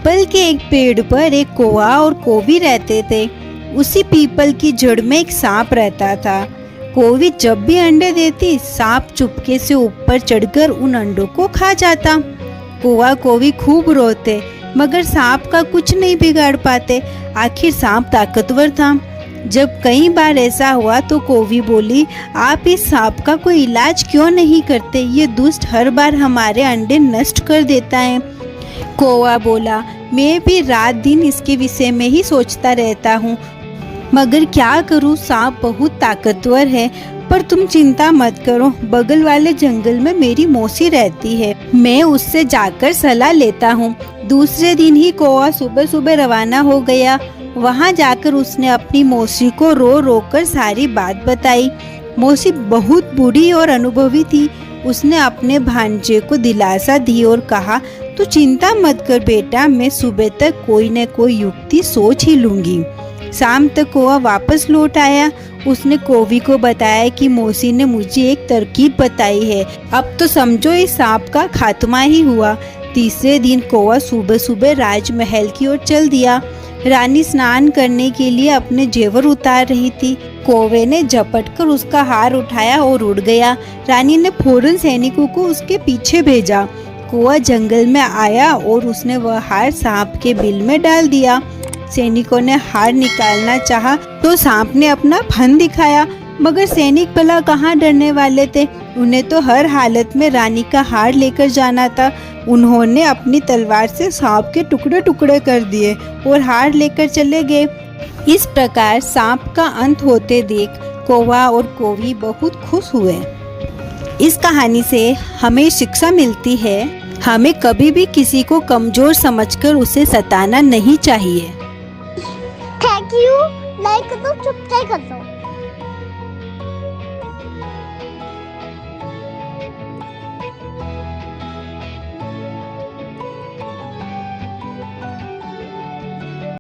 People के एक पेड़ पर एक कौवा और कौवी रहते थे। उसी पीपल की जड़ में एक सांप रहता था। कौवी जब भी अंडे देती, सांप चुपके से ऊपर चढ़कर उन अंडों को खा जाता। कौवा कौवी खूब रोते, मगर सांप का कुछ नहीं बिगाड़ पाते। आखिर सांप ताकतवर था। जब कई बार ऐसा हुआ तो कौवी बोली, आप इस सांप का कोई इलाज क्यों नहीं करते? ये दुष्ट हर बार हमारे अंडे नष्ट कर देता है। कौवा बोला, मैं भी रात दिन इसके विषय में ही सोचता रहता हूँ, मगर क्या करूँ, सांप बहुत ताकतवर है। पर तुम चिंता मत करो, बगल वाले जंगल में मेरी मौसी रहती है, मैं उससे जाकर सलाह लेता हूँ। दूसरे दिन ही कौवा सुबह सुबह रवाना हो गया। वहाँ जाकर उसने अपनी मौसी को रो रो कर सारी बात बताई। मौसी बहुत बूढ़ी और अनुभवी थी। उसने अपने भांजे को दिलासा दी और कहा, तू चिंता मत कर बेटा, मैं सुबह तक कोई न कोई युक्ति सोच ही लूंगी। शाम तक कौवा वापस लौट आया। उसने कौवी को बताया कि मौसी ने मुझे एक तरकीब बताई है, अब तो समझो इस सांप का खात्मा ही हुआ। तीसरे दिन कौवा सुबह सुबह राजमहल की ओर चल दिया। रानी स्नान करने के लिए अपने जेवर उतार रही थी। कौवे ने झपट कर उसका हार उठाया और उड़ गया। रानी ने फौरन सैनिकों को उसके पीछे भेजा। कौवा जंगल में आया और उसने वह हार सांप के बिल में डाल दिया। सैनिकों ने हार निकालना चाहा तो सांप ने अपना फन दिखाया, मगर सैनिक भला कहाँ डरने वाले थे। उन्हें तो हर हालत में रानी का हार लेकर जाना था। उन्होंने अपनी तलवार से सांप के टुकड़े टुकड़े कर दिए और हार लेकर चले गए। इस प्रकार सांप का अंत होते देख कौवा और कौवी बहुत खुश हुए। इस कहानी से हमें शिक्षा मिलती है, हमें कभी भी किसी को कमजोर समझकर उसे सताना नहीं चाहिए। थैंक यू, लाइक कर दो, सब्सक्राइब कर दो।